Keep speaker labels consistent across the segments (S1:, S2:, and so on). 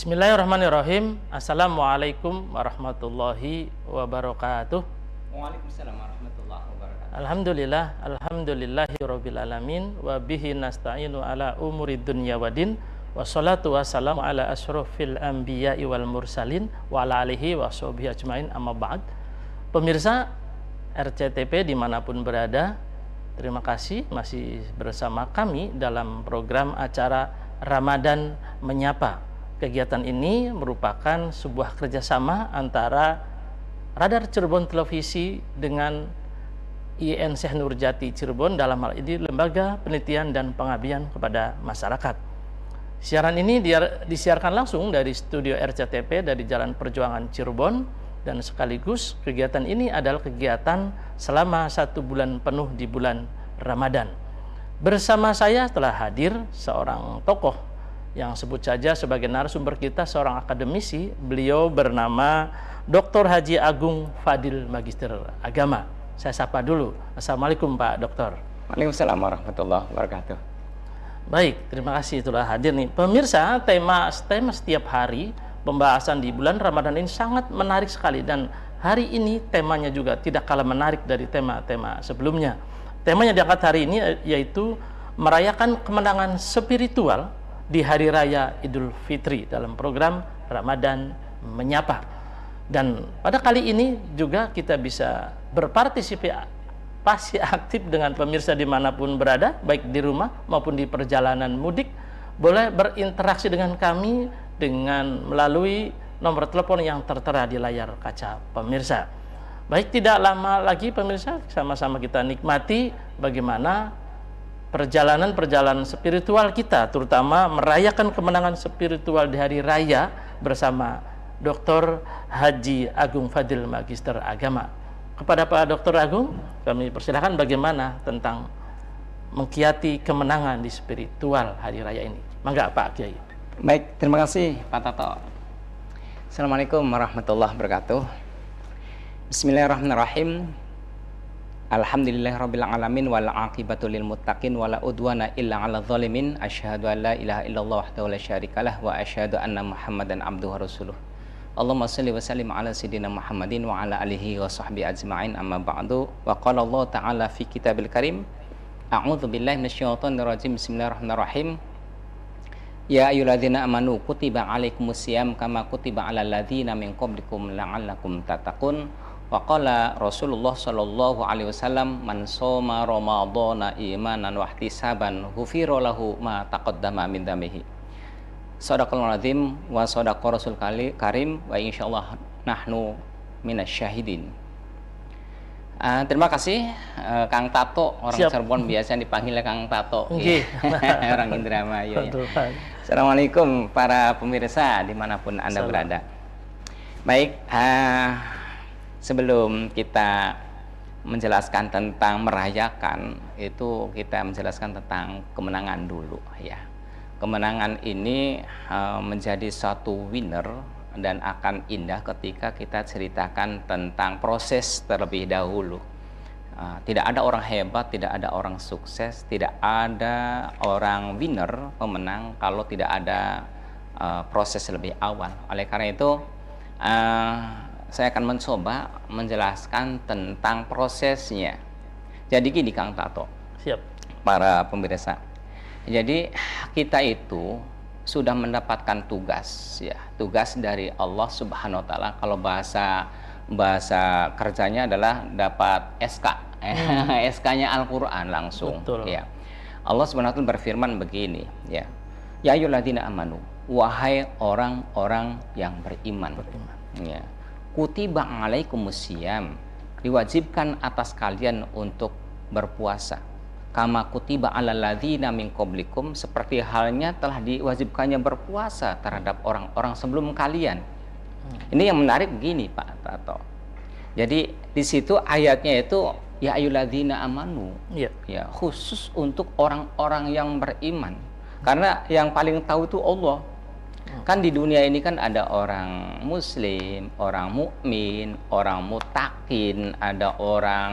S1: Bismillahirrahmanirrahim. Assalamualaikum warahmatullahi wabarakatuh.
S2: Waalaikumsalam warahmatullahi wabarakatuh.
S1: Alhamdulillahirabbil alamin wa bihi nasta'inu ala umurid dunya waddin. Wassalatu wassalamu ala asyrofil anbiya'i wal mursalin wa ala alihi wa sahbihi ajmain, amma ba'd. Pemirsa RCTP dimanapun berada, terima kasih masih bersama kami dalam program acara Ramadan Menyapa. Kegiatan ini merupakan sebuah kerjasama antara Radar Cirebon Televisi dengan IAIN Syekh Nurjati Cirebon, dalam hal ini Lembaga Penelitian dan Pengabdian kepada Masyarakat. Siaran ini disiarkan langsung dari studio RCTP dari Jalan Perjuangan Cirebon, dan sekaligus kegiatan ini adalah kegiatan selama 1 bulan penuh di bulan Ramadan. Bersama saya telah hadir seorang tokoh yang sebut saja sebagai narasumber kita, seorang akademisi. Beliau bernama Dr. Haji Agung Fadil, Magister Agama. Saya sapa dulu. Assalamualaikum Pak Dokter.
S2: Waalaikumsalam warahmatullahi wabarakatuh.
S1: Baik, terima kasih telah hadir nih. Pemirsa, tema setiap hari pembahasan di bulan Ramadan ini sangat menarik sekali, dan hari ini temanya juga tidak kalah menarik dari tema-tema sebelumnya. Temanya diangkat hari ini yaitu merayakan kemenangan spiritual di Hari Raya Idul Fitri dalam program Ramadan Menyapa. Dan pada kali ini juga kita bisa berpartisipasi aktif dengan pemirsa dimanapun berada, baik di rumah maupun di perjalanan mudik. Boleh berinteraksi dengan kami dengan melalui nomor telepon yang tertera di layar kaca pemirsa. Baik, tidak lama lagi pemirsa, sama-sama kita nikmati bagaimana perjalanan spiritual kita, terutama merayakan kemenangan spiritual di hari raya bersama Dr. Haji Agung Fadil, Magister Agama. Kepada Pak Dr. Agung, kami persilakan bagaimana tentang mengkiati kemenangan di spiritual hari raya ini. Mangga Pak Kiai.
S2: Baik, terima kasih Pak Tato. Assalamualaikum warahmatullahi wabarakatuh. Bismillahirrahmanirrahim. Alhamdulillahirabbil alamin wal aqibatu lil muttaqin wala udwana illa 'alal zalimin. Asyhadu an la ilaha illallah wahdahu la syarikalah wa asyhadu anna Muhammadan abduhu wa rasuluh. Allahumma shalli wa sallim ala sayyidina Muhammadin wa ala alihi wa sahbihi ajma'in, amma ba'du. Wa qala Allah ta'ala fi kitabil karim, a'udzu billahi minasyaitonir rajim. Bismillahirrahmanirrahim. Ya ayyuhalladzina amanu kutiba alaikumusiyam kama kutiba alal ladzina min qablikum la'allakum tattaqun. Wa qala Rasulullah sallallahu alaihi wasallam, man shoma ramadhana imanan wa ihtisaban ghufira lahu ma taqaddama min dzambihi. Shadaqallahul azim wa shadaqa rasul karim wa insyaallah nahnu minasyahidin. Terima kasih Kang Tato, orang Cirebon biasa dipanggil Kang Tato. Orang Indramayu ya. Assalamualaikum para pemirsa dimanapun Anda berada. Baik, sebelum kita menjelaskan tentang merayakan, itu kita menjelaskan tentang kemenangan dulu ya. Kemenangan ini menjadi satu winner dan akan indah ketika kita ceritakan tentang proses terlebih dahulu. Tidak ada orang hebat, tidak ada orang sukses, tidak ada orang winner, pemenang, kalau tidak ada proses lebih awal. Oleh karena itu saya akan mencoba menjelaskan tentang prosesnya. Jadi gini Kang Tato,
S1: Siap.
S2: para pemirsa. Jadi kita itu sudah mendapatkan tugas ya, tugas dari Allah Subhanahu wa taala. Kalau bahasa kerjanya adalah dapat SK. SK-nya Al-Qur'an langsung.
S1: Betul.
S2: Ya. Allah Subhanahu wa taala berfirman begini ya. Ya ayyuhalladzina amanu, wahai orang-orang yang beriman. Ya. Kutiba alaikumusiyam, diwajibkan atas kalian untuk berpuasa. Kama kutiba alal ladzina min qablikum, seperti halnya telah diwajibkannya berpuasa terhadap orang-orang sebelum kalian. Ini yang menarik begini Pak Tato. Jadi di situ ayatnya itu ya ayyuhalladzina amanu. Ya, khusus untuk orang-orang yang beriman. Karena yang paling tahu itu Allah. Kan di dunia ini kan ada orang muslim, orang mukmin, orang mutakin, ada orang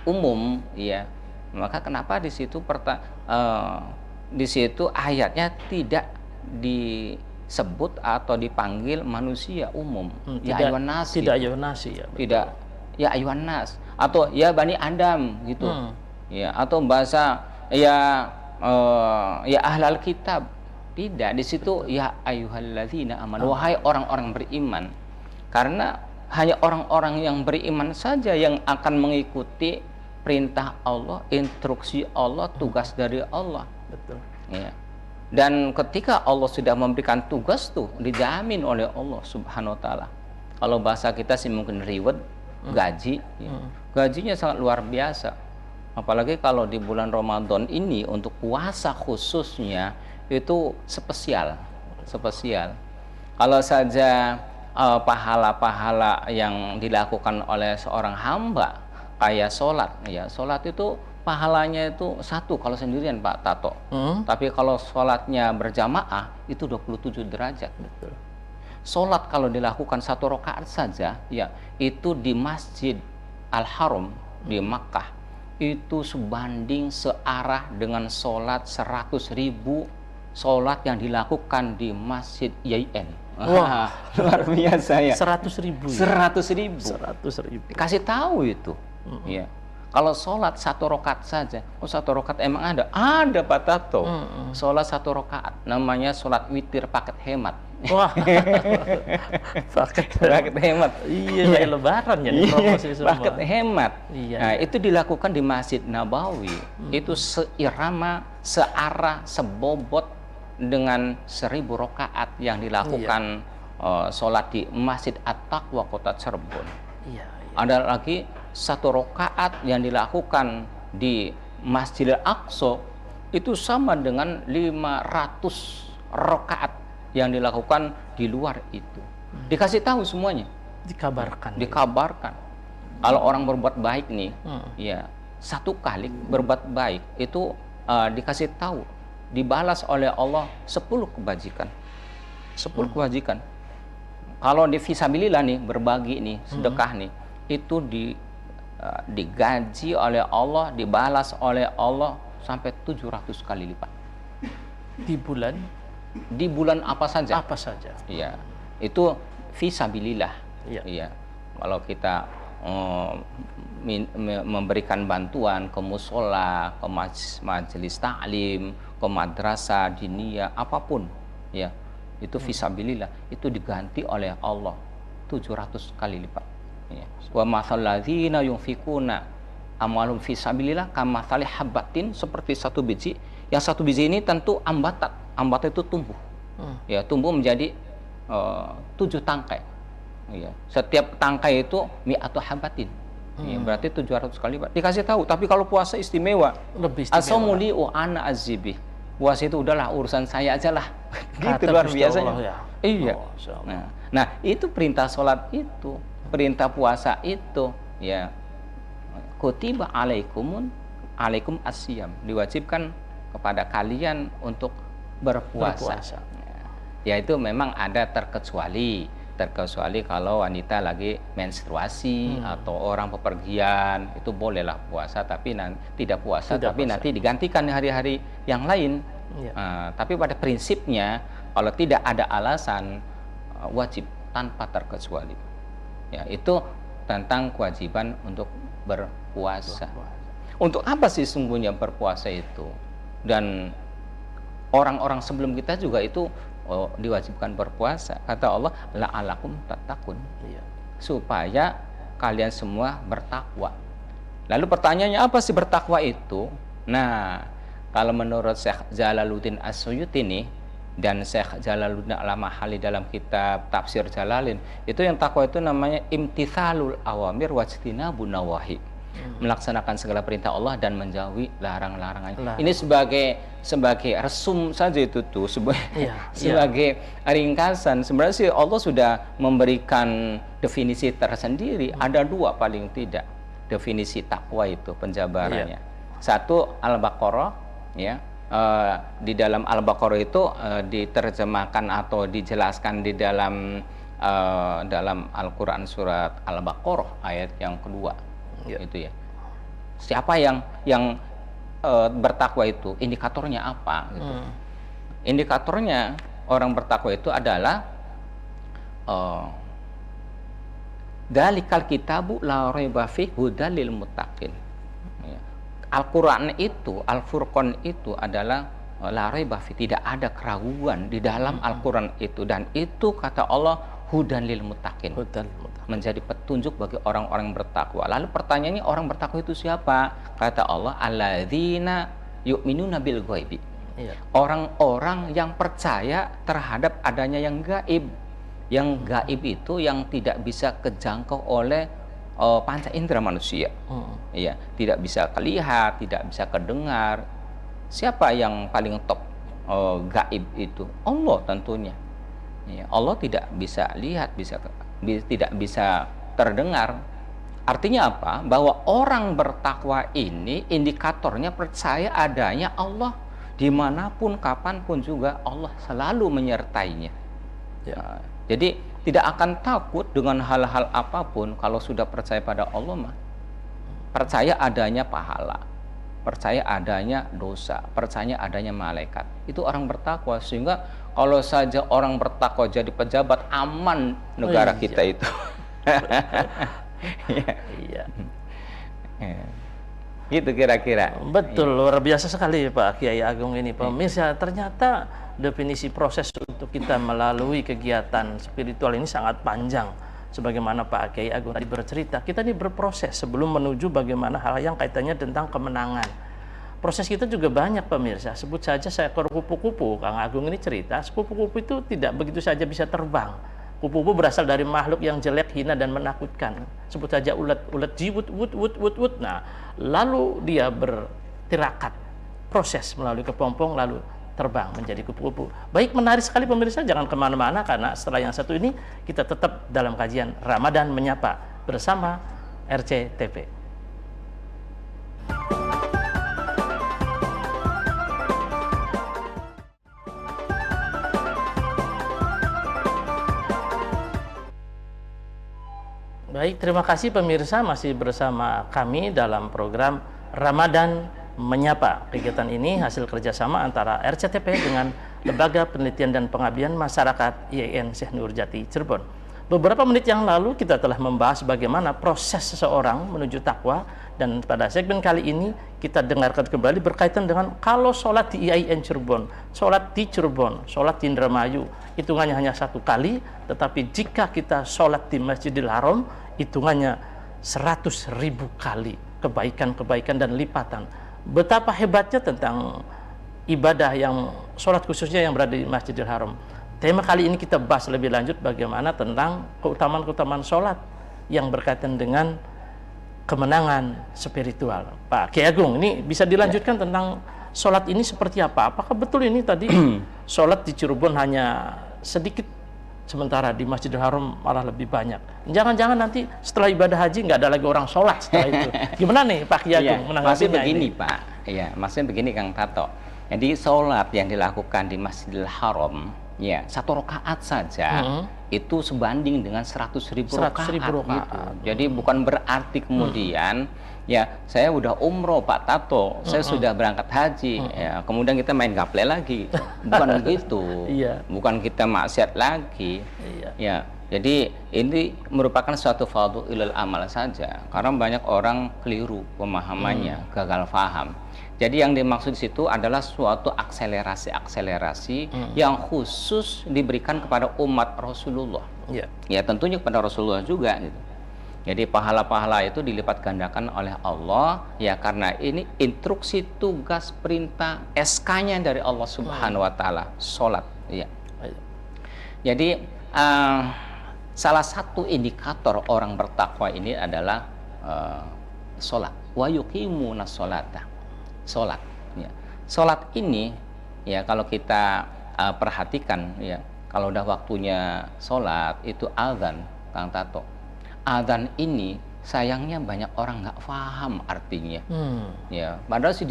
S2: umum ya. Maka kenapa di situ ayatnya tidak disebut atau dipanggil manusia umum. Ya
S1: Tidak,
S2: ayuhan nas.
S1: tidak
S2: Gitu.
S1: ayuhan nasi ya. Betul.
S2: Tidak ya ayuhan nas atau ya bani Adam gitu. Ya, atau bahasa ya ya ahlal kitab. Tidak, di situ ya ayyuhalladzina amanu, wahai orang-orang beriman. Karena hanya orang-orang yang beriman saja yang akan mengikuti perintah Allah, instruksi Allah, tugas dari Allah.
S1: Betul.
S2: Ya. Dan ketika Allah sudah memberikan tugas tuh dijamin oleh Allah Subhanahu wa taala. Kalau bahasa kita sih mungkin reward, gaji. Ya. Gajinya sangat luar biasa. Apalagi kalau di bulan Ramadan ini untuk puasa khususnya itu spesial. Spesial. Kalau saja pahala-pahala yang dilakukan oleh seorang hamba kayak sholat, ya sholat itu pahalanya itu 1 kalau sendirian Pak Tato. Tapi kalau sholatnya berjamaah itu 27 derajat.
S1: Betul.
S2: Sholat kalau dilakukan 1 rakaat saja, ya itu di Masjid Al-Haram di Makkah itu sebanding searah dengan sholat 100.000 sholat yang dilakukan di Masjid YN.
S1: Wah,
S2: luar biasa ya.
S1: 100.000. Ya?
S2: 100.000.
S1: 100.000.
S2: Dikasih tahu itu. Ya. Kalau sholat 1 rakaat saja, 1 rakaat emang ada? Ada Pak Tato. Sholat 1 rakaat, namanya sholat witir paket hemat.
S1: Wah, paket
S2: hemat.
S1: Iya, kayak lebaran ya nih promosi semua.
S2: Paket hemat.
S1: Iya.
S2: Nah, itu dilakukan di Masjid Nabawi. Itu seirama, searah, sebobot dengan 1000 rakaat yang dilakukan sholat di Masjid At-Taqwa Kota Cirebon.
S1: Iya.
S2: Ada lagi 1 rakaat yang dilakukan di Masjidil Aqsa itu sama dengan 500 rakaat yang dilakukan di luar itu. Dikasih tahu semuanya.
S1: Dikabarkan.
S2: Dikabarkan. Kalau orang berbuat baik nih, ya 1 kali berbuat baik itu dikasih tahu, dibalas oleh Allah 10 kebajikan. 10 kebajikan. Kalau di fisabilillah nih, berbagi nih, sedekah nih, itu digaji oleh Allah, dibalas oleh Allah sampai 700 kali lipat.
S1: Di bulan?
S2: Di bulan apa saja?
S1: Apa saja?
S2: Iya, itu fisabilillah.
S1: Iya.
S2: Iya. Kalau kita memberikan bantuan ke musola, ke majelis taklim, ke madrasah diniyah, apapun, ya, itu fisabilillah, itu diganti oleh Allah 700 kali lipat. Ya. Wa mathal ladzina yunfikuna amwalhum fisabilillah kamathali habbatin, seperti 1 biji. Yang 1 biji ini tentu ambatat itu tumbuh. Ya, tumbuh menjadi 7 tangkai. Ya. Setiap tangkai itu mi'atu habbatin. Ya, berarti 700 kali lipat. Dikasih tahu, tapi kalau puasa istimewa.
S1: Lebih istimewa.
S2: Asomuli wa ana azibih. Puasa itu udahlah urusan saya aja lah. Gitu
S1: Kata
S2: luar
S1: Gusti
S2: biasanya.
S1: Allah, ya.
S2: Iya.
S1: Oh, Masya Allah.
S2: Nah, itu perintah sholat itu, perintah puasa itu, ya. Kutiba alaikum asyam, diwajibkan kepada kalian untuk berpuasa. Ya, itu memang ada terkecuali kalau wanita lagi menstruasi atau orang bepergian, itu bolehlah puasa, tapi tidak puasa, tapi nanti digantikan hari-hari yang lain. Ya. Tapi pada prinsipnya kalau tidak ada alasan, wajib tanpa terkecuali. Ya, itu tentang kewajiban untuk berpuasa. Untuk apa sih sungguhnya berpuasa itu? Dan orang-orang sebelum kita juga itu diwajibkan berpuasa. Kata Allah, la'alakum tattaqun.
S1: Iya.
S2: Supaya kalian semua bertakwa. Lalu pertanyaannya, apa sih bertakwa itu? Nah, kalau menurut Syekh Jalaluddin As-Suyuti nih, dan Syekh Jalaluddin Al-Mahali dalam kitab Tafsir Jalalin, itu yang takwa itu namanya imtithalul awamir wajtinabun nawahi. Melaksanakan segala perintah Allah dan menjauhi larang-larangannya. Ini sebagai resum saja itu tuh, sebagai ringkasan. Sebenarnya sih Allah sudah memberikan definisi tersendiri. Ada 2 paling tidak definisi takwa itu penjabarannya. Satu Al-Baqarah, ya. Di dalam Al-Baqarah itu diterjemahkan atau dijelaskan di dalam Al-Quran surat Al-Baqarah ayat yang kedua. Itu ya. Siapa yang bertakwa itu, indikatornya apa? Gitu. Indikatornya orang bertakwa itu adalah dalikal kitabu la raiba fihi hudal lil muttaqin. Ya. Al-Qur'an itu, Al-Furqan itu adalah la raiba fihi, tidak ada keraguan di dalam Al-Qur'an itu, dan itu kata Allah hudan lil muttaqin. Menjadi petunjuk bagi orang-orang bertakwa. Lalu pertanyaannya, orang bertakwa itu siapa? Kata Allah, alladzina yu'minuna bil ghaibi.
S1: Iya.
S2: Orang-orang yang percaya terhadap adanya yang gaib. Yang gaib itu yang tidak bisa kejangkau oleh panca indera manusia. Iya, tidak bisa kelihat, tidak bisa kedengar. Siapa yang paling top gaib itu? Allah tentunya. Ya, Allah tidak bisa lihat, tidak bisa terdengar. Artinya apa? Bahwa orang bertakwa ini indikatornya percaya adanya Allah. Dimanapun, kapanpun juga Allah selalu menyertainya. Ya. Jadi tidak akan takut dengan hal-hal apapun kalau sudah percaya pada Allah mah. Percaya adanya pahala, percaya adanya dosa, percaya adanya malaikat. Itu orang bertakwa. Sehingga kalau saja orang bertakwa jadi pejabat, aman negara kita itu.
S1: Iya.
S2: Gitu kira-kira.
S1: Betul, luar biasa sekali Pak Kiai Agung ini. Pemirsa, ternyata definisi proses untuk kita melalui kegiatan spiritual ini sangat panjang. Sebagaimana Pak Kiai Agung tadi bercerita, kita ini berproses sebelum menuju bagaimana hal yang kaitannya tentang kemenangan. Proses kita juga banyak pemirsa. Sebut saja seekor kupu-kupu. Kang Agung ini cerita, kupu-kupu itu tidak begitu saja bisa terbang. Kupu-kupu berasal dari makhluk yang jelek, hina, dan menakutkan. Sebut saja ulet, ulet jiwut, wut. Nah, lalu dia bertirakat, proses melalui kepompong, lalu terbang menjadi kupu-kupu. Baik, menarik sekali pemirsa, jangan kemana-mana, karena setelah yang satu ini, kita tetap dalam kajian Ramadan Menyapa bersama RCTP. Baik, terima kasih pemirsa, masih bersama kami dalam program Ramadan Menyapa. Kegiatan ini hasil kerjasama antara RCTP dengan Lembaga Penelitian dan Pengabdian Masyarakat IAIN Syekh Nurjati Cirebon. Beberapa menit yang lalu kita telah membahas bagaimana proses seseorang menuju takwa, dan pada segmen kali ini kita dengarkan kembali berkaitan dengan kalau sholat di IAIN Cirebon, sholat di Cirebon, sholat di Indramayu, hitungannya hanya 1 kali, tetapi jika kita sholat di Masjidil Haram, hitungannya 100.000 kali kebaikan-kebaikan dan lipatan. Betapa hebatnya tentang ibadah yang sholat khususnya yang berada di Masjidil Haram. Tema kali ini kita bahas lebih lanjut bagaimana tentang keutamaan-keutamaan sholat yang berkaitan dengan kemenangan spiritual. Pak Kiai Agung, ini bisa dilanjutkan tentang sholat ini seperti apa? Apakah betul ini tadi sholat di Cirebon hanya sedikit, sementara di Masjidil Haram malah lebih banyak? Jangan-jangan nanti setelah ibadah haji nggak ada lagi orang sholat setelah itu. Gimana nih Pak Kiai Agung menanggapinya?
S2: Maksudnya begini
S1: ini?
S2: Pak, ya maksudnya begini Kang Tato. Jadi sholat yang dilakukan di Masjidil Haram, ya 1 rakaat saja itu sebanding dengan 100.000 rakaat. Gitu. Jadi bukan berarti kemudian ya saya udah umroh Pak Tato, saya sudah berangkat haji, ya kemudian kita main gaple lagi, bukan begitu.
S1: Iya.
S2: Bukan kita maksiat lagi.
S1: Iya.
S2: Ya, jadi ini merupakan suatu fadhilul amal saja, karena banyak orang keliru pemahamannya, gagal paham. Jadi yang dimaksud di situ adalah suatu akselerasi yang khusus diberikan kepada umat Rasulullah.
S1: Iya.
S2: Ya tentunya kepada Rasulullah juga gitu. Jadi pahala-pahala itu dilipat gandakan oleh Allah, ya karena ini instruksi, tugas, perintah, SK-nya dari Allah Subhanahu wa taala, salat, ya. Jadi salah satu indikator orang bertakwa ini adalah salat. Wa yuqimuna sholata. Salat, ya. Salat ini ya kalau kita perhatikan ya, kalau udah waktunya salat itu azan, Kang Tato. Azan ini sayangnya banyak orang nggak paham artinya. Ya, padahal sih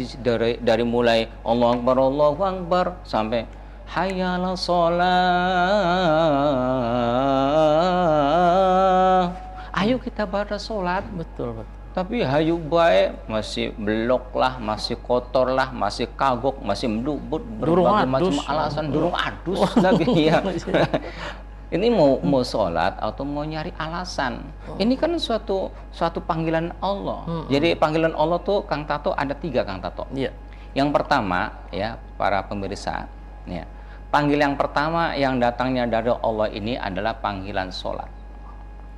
S2: dari mulai Allahu Akbar sampai hayya 'alas shalah. Ayo kita pada sholat.
S1: Betul.
S2: Tapi hayu bae masih belok lah, masih kotor lah, masih kagok, masih mendubut,
S1: Durung
S2: berbagai macam
S1: adus.
S2: alasan, durung adus lagi ya. Ini mau sholat atau mau nyari alasan. Ini kan suatu panggilan Allah. Jadi panggilan Allah tuh Kang Tato ada 3 Kang Tato.
S1: Iya.
S2: Yang pertama ya para pemirsa, ya, panggilan yang pertama yang datangnya dari Allah ini adalah panggilan sholat.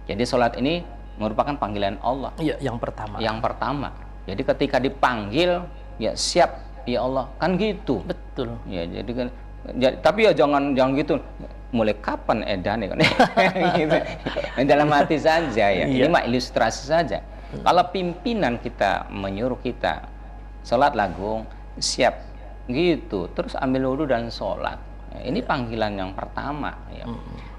S2: Jadi sholat ini merupakan panggilan Allah.
S1: Iya, yang pertama.
S2: Yang pertama. Jadi ketika dipanggil, ya siap ya Allah, kan gitu.
S1: Betul.
S2: Ya jadi kan, tapi ya jangan gitu. Mulai kapan edan kan? Gitu. Dalam hati saja ya. Ini mah ilustrasi saja. Kalau pimpinan kita menyuruh kita sholat lagung, siap gitu. Terus ambil wudhu dan sholat. Ini panggilan yang pertama. Ya.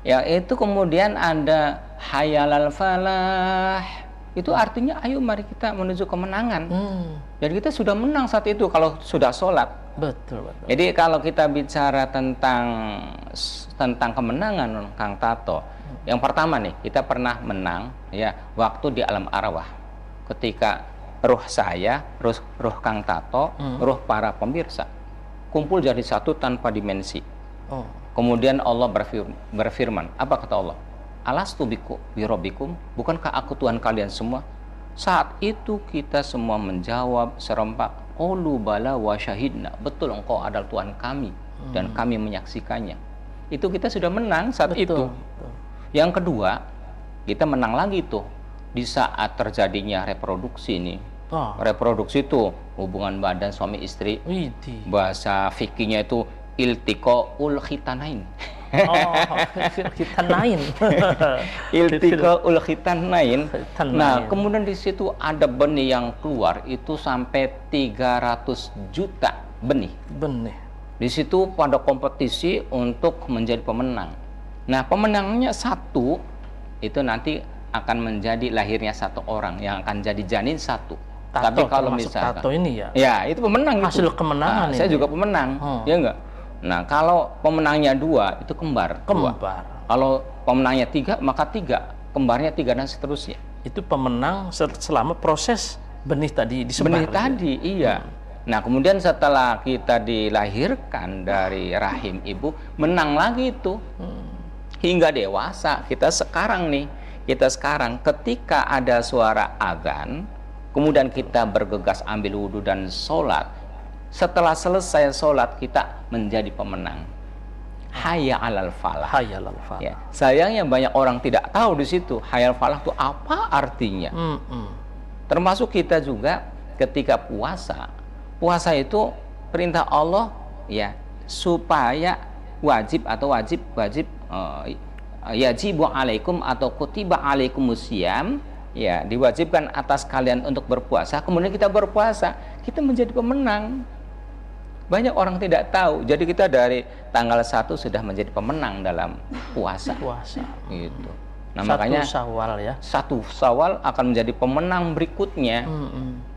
S2: Ya itu kemudian ada hayalal falah. Itu artinya ayo mari kita menuju kemenangan. Jadi kita sudah menang saat itu kalau sudah sholat.
S1: Betul.
S2: Jadi kalau kita bicara tentang kemenangan Kang Tato, yang pertama nih kita pernah menang ya waktu di alam arwah. Ketika ruh saya, ruh Kang Tato, ruh para pemirsa kumpul jadi satu tanpa dimensi. Kemudian Allah berfirman, apa kata Allah? Alastu birabbikum, bukankah aku Tuhan kalian semua? Saat itu kita semua menjawab serempak, qalu bala wa syahidna, betul engkau adalah Tuhan kami dan kami menyaksikannya. Itu kita sudah menang saat itu. Yang kedua, kita menang lagi tuh di saat terjadinya reproduksi nih. Reproduksi itu hubungan badan suami istri. Bahasa fikihnya itu iltiqaul khitanain.
S1: Khitanain.
S2: Iltiqaul khitanain. Nah, kemudian di situ ada benih yang keluar itu sampai 300 juta benih. Di situ pada kompetisi untuk menjadi pemenang. Nah, pemenangnya satu itu nanti akan menjadi lahirnya satu orang yang akan jadi janin satu. Tapi kalau misalkan
S1: Tato ini ya.
S2: Ya, itu pemenang
S1: hasil
S2: itu.
S1: kemenangan
S2: Saya juga pemenang. Ya enggak? Nah, kalau pemenangnya 2 itu kembar. Kalau pemenangnya 3 maka 3, kembarnya 3 dan seterusnya.
S1: Itu pemenang selama proses benih tadi disebar.
S2: Benih tadi, iya. Nah, kemudian setelah kita dilahirkan dari rahim ibu, menang lagi itu. Hingga dewasa, kita sekarang ketika ada suara azan, kemudian kita bergegas ambil wudhu dan sholat. Setelah selesai sholat, kita menjadi pemenang. Hayya alal falah. Ya. Sayangnya banyak orang tidak tahu di situ hayya alal falah itu apa artinya. Termasuk kita juga ketika puasa. Puasa itu perintah Allah ya supaya yajibu alaikum atau kutiba alaikumusiyam, ya diwajibkan atas kalian untuk berpuasa. Kemudian kita berpuasa, kita menjadi pemenang. Banyak orang tidak tahu. Jadi kita dari tanggal 1 sudah menjadi pemenang dalam puasa. Gitu. Nah, makanya satu Syawal akan menjadi pemenang berikutnya.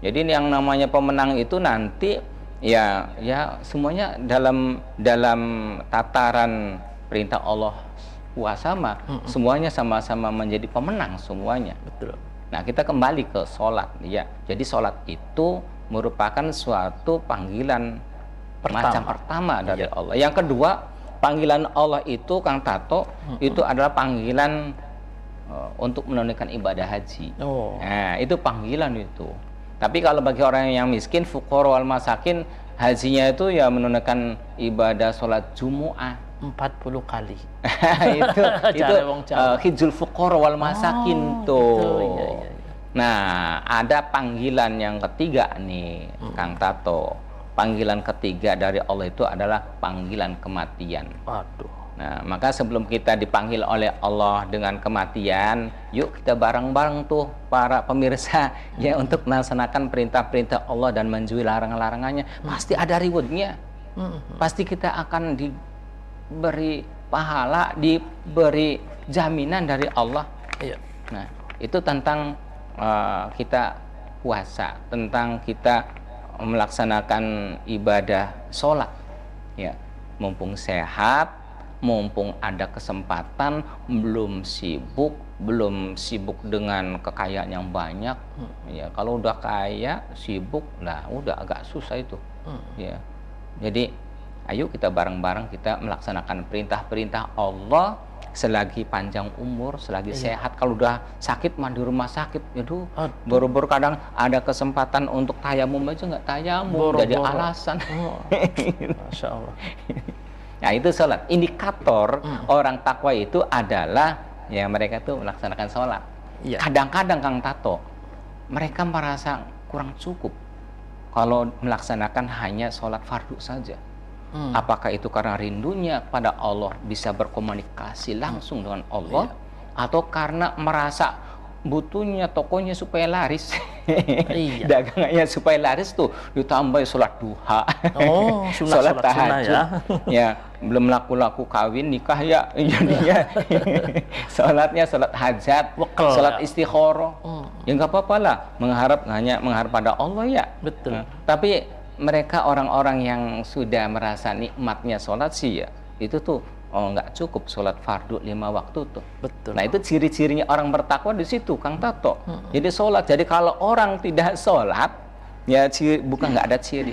S2: Jadi yang namanya pemenang itu nanti ya semuanya dalam tataran perintah Allah puasa semuanya sama-sama menjadi pemenang semuanya.
S1: Betul.
S2: Nah, kita kembali ke sholat ya. Jadi sholat itu merupakan suatu panggilan macam pertama dari Allah. Yang kedua, panggilan Allah itu Kang Tato itu adalah panggilan untuk menunaikan ibadah haji. Nah, itu panggilan itu. Tapi kalau bagi orang yang miskin, fuqara wal masakin, hajinya itu ya menunaikan ibadah sholat Jumu'ah
S1: 40 kali.
S2: itu hijul fuqara wal masakin tuh.
S1: Gitu.
S2: Nah, ada panggilan yang ketiga nih, Kang Tato. Panggilan ketiga dari Allah itu adalah panggilan kematian. Nah, maka sebelum kita dipanggil oleh Allah dengan kematian, yuk kita bareng-bareng tuh para pemirsa ya untuk melaksanakan perintah-perintah Allah dan menjauhi larangan-larangannya. Pasti ada rewardnya. Pasti kita akan diberi pahala, diberi jaminan dari Allah. Nah, itu tentang kita puasa, tentang kita melaksanakan ibadah sholat ya, mumpung sehat, mumpung ada kesempatan, belum sibuk dengan kekayaan yang banyak. Ya, kalau udah kaya, sibuk, lah udah agak susah itu. Ya. Jadi ayo kita bareng-bareng kita melaksanakan perintah-perintah Allah selagi panjang umur, selagi sehat. Kalau udah sakit mah di rumah sakit, aduh, boro-boro kadang ada kesempatan untuk tayamum aja nggak tayamum, jadi alasan.
S1: Masya Allah.
S2: Nah itu sholat. Indikator orang takwa itu adalah ya mereka tuh melaksanakan sholat. Kadang-kadang Kang Tato, mereka merasa kurang cukup kalau melaksanakan hanya sholat fardu saja. Apakah itu karena rindunya pada Allah, bisa berkomunikasi langsung dengan Allah, atau karena merasa butuhnya tokonya supaya laris, dagangannya supaya laris tuh ditambah sholat duha, sholat tahajud, ya belum laku-laku kawin nikah ya, jadinya sholatnya sholat hajat, sholat istikharah, ya nggak apa-apa lah, hanya mengharap pada Allah ya.
S1: Betul.
S2: Tapi mereka orang-orang yang sudah merasa nikmatnya sholat sih ya, itu tuh nggak cukup sholat fardu 5 waktu tuh.
S1: Betul.
S2: Nah itu ciri-cirinya orang bertakwa di situ, Kang Tato. Jadi sholat. Jadi kalau orang tidak sholat, ya bukan nggak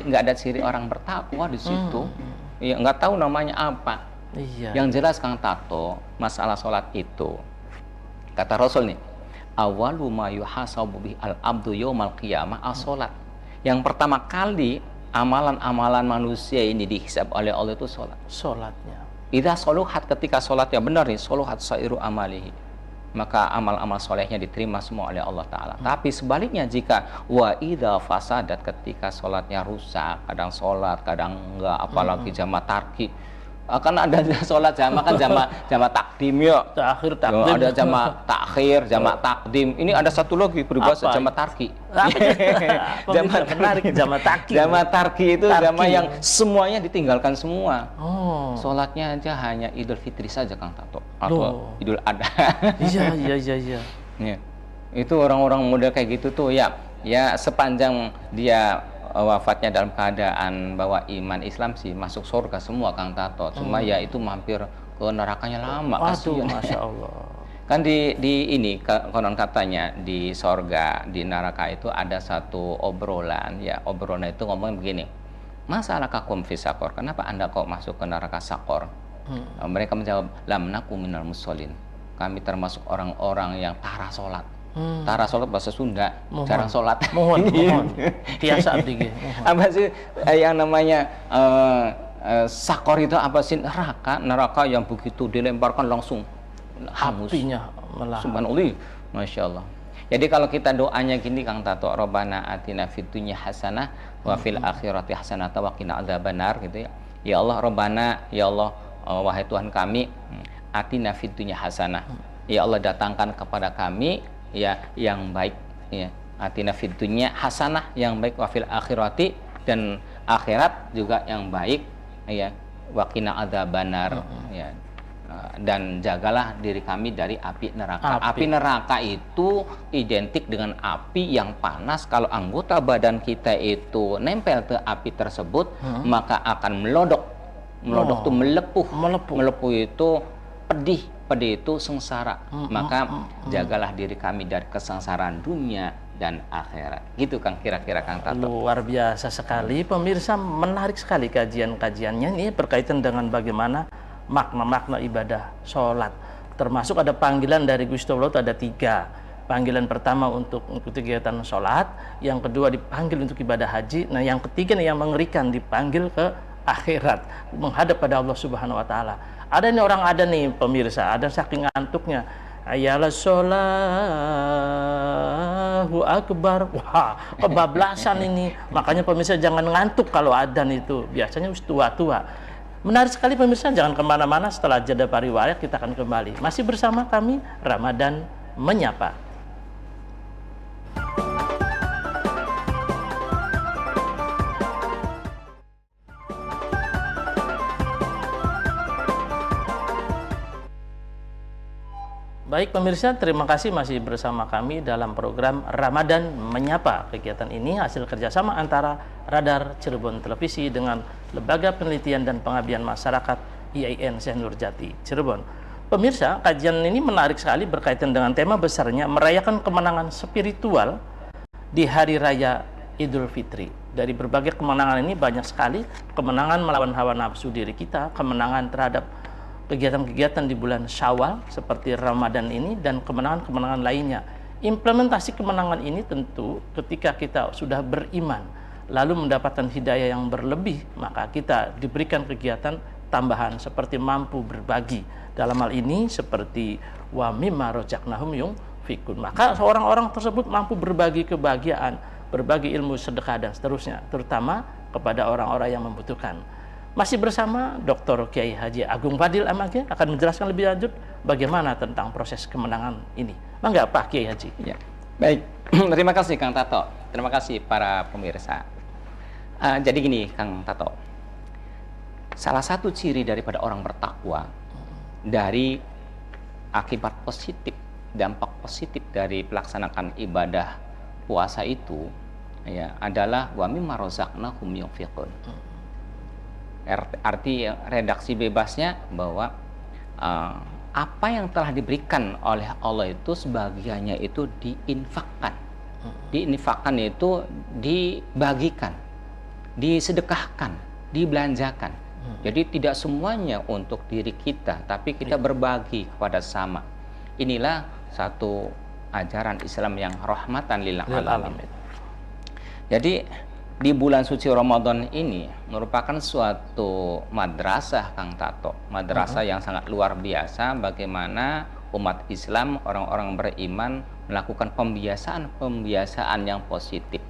S2: ada ciri orang bertakwa di situ. Ya nggak tahu namanya apa. Yang jelas Kang Tato, masalah sholat itu, kata Rasul nih, awalu ma yuhasabu bihi al-abdu yaumal qiyamah as-sholat. Yang pertama kali amalan-amalan manusia ini dihisab oleh Allah itu sholat.
S1: Sholatnya.
S2: Idza soluhat, ketika sholatnya benar nih, soluhat sairu amalihi, maka amal-amal solehnya diterima semua oleh Allah Ta'ala. Tapi sebaliknya, jika wa idza fasadat, ketika sholatnya rusak, kadang sholat, kadang enggak, apalagi jamaah tarki, akan ada sholat jamaah kan jamaah takdim ya.
S1: Takhir takdim.
S2: Ada jamaah takhir, jamaah takdim. Ini ada satu lagi peribahasa jamaah tarki.
S1: Jamaah tarki.
S2: Jamaah tarki itu jamaah yang semuanya ditinggalkan semua. Sholatnya aja hanya Idul Fitri saja Kang Tato, atau Idul Adha.
S1: Iya.
S2: Ya. Itu orang-orang muda kayak gitu tuh ya sepanjang dia wafatnya dalam keadaan bahwa iman Islam sih masuk surga semua Kang Tato. Cuma ya itu mampir ke nerakanya lama.
S1: Aduh, Masya Allah.
S2: Kan di ini konon katanya di surga, di neraka itu ada satu obrolan. Ya obrolan itu ngomong begini, masalah kakum fi sakor, kenapa anda kok masuk ke neraka sakor? Mereka menjawab, lam naku minal musholin, kami termasuk orang-orang yang tara sholat. Tara sholat bahasa Sunda, jarang sholat.
S1: Mohon. Tiasa abdi.
S2: Apa sih yang namanya sakor itu apa sih? Neraka yang begitu dilemparkan langsung hangus.
S1: Apinya melahap.
S2: Subhanallah, Masya Allah. Jadi kalau kita doanya gini Kang Tato, Rabbana atina fid dunya hasanah wa fil akhirati hasanah wa qina adzabannar gitu ya. Ya Allah Rabbana, ya Allah, wahai Tuhan kami, atina fid dunya hasanah. Ya Allah, datangkan kepada kami ya yang baik, ya atina fid dunya hasanah, yang baik, wa fil akhirati, dan akhirat juga yang baik, ya wa qina adzabannar, ya dan jagalah diri kami dari api neraka. Api neraka itu identik dengan api yang panas. Kalau anggota badan kita itu nempel ke api tersebut, maka akan melodok tuh melepuh itu pedih itu sengsara. Maka jagalah diri kami dari kesengsaraan dunia dan akhirat. Gitu Kang, kira-kira Kang Tato.
S1: Luar biasa sekali pemirsa, menarik sekali kajian-kajiannya ini berkaitan dengan bagaimana makna-makna ibadah sholat. Termasuk ada panggilan dari Gusti Allah itu ada 3. Panggilan pertama untuk kegiatan sholat, yang kedua dipanggil untuk ibadah haji, nah yang ketiga nih yang mengerikan, dipanggil ke akhirat, menghadap pada Allah Subhanahu wa Ta'ala. Ada nih orang, ada nih pemirsa, ada saking ngantuknya, ayalah sholahu akbar, wah kebablasan ini. Makanya pemirsa jangan ngantuk kalau adzan itu, biasanya tua-tua. Menarik sekali pemirsa, jangan kemana-mana, setelah jeda pariwayat kita akan kembali. Masih bersama kami, Ramadan Menyapa. Baik pemirsa, terima kasih masih bersama kami dalam program Ramadan Menyapa. Kegiatan ini hasil kerjasama antara Radar Cirebon Televisi dengan Lembaga Penelitian dan Pengabdian Masyarakat IAIN Syekh Nurjati, Cirebon. Pemirsa, kajian ini menarik sekali berkaitan dengan tema besarnya merayakan kemenangan spiritual di Hari Raya Idul Fitri. Dari berbagai kemenangan ini banyak sekali kemenangan melawan hawa nafsu diri kita, kemenangan terhadap kegiatan-kegiatan di bulan Syawal seperti Ramadan ini, dan kemenangan-kemenangan lainnya. Implementasi kemenangan ini tentu ketika kita sudah beriman lalu mendapatkan hidayah yang berlebih, maka kita diberikan kegiatan tambahan seperti mampu berbagi. Dalam hal ini seperti wa mimma razaqnahum yunfikun. Maka orang-orang tersebut mampu berbagi kebahagiaan, berbagi ilmu, sedekah dan seterusnya, terutama kepada orang-orang yang membutuhkan. Masih bersama Dr. Kiai Haji Agung Fadil Amage akan menjelaskan lebih lanjut bagaimana tentang proses kemenangan ini. Mangga Pak Kiai Haji.
S2: Ya, baik. Terima kasih Kang Tato. Terima kasih para pemirsa. Jadi gini Kang Tato, salah satu ciri daripada orang bertakwa, dari akibat positif, dampak positif dari pelaksanaan ibadah puasa itu, ya, adalah wa mimma razaqnahum yunfiqun. Arti redaksi bebasnya bahwa apa yang telah diberikan oleh Allah itu sebagiannya itu diinfakkan. Diinfakkan itu dibagikan, disedekahkan, dibelanjakan. Jadi tidak semuanya untuk diri kita, tapi kita berbagi kepada sama. Inilah satu ajaran Islam yang rahmatan lil alamin. Jadi di bulan suci Ramadan ini merupakan suatu madrasah Kang Tato, madrasah yang sangat luar biasa bagaimana umat Islam, orang-orang beriman melakukan pembiasaan yang positif,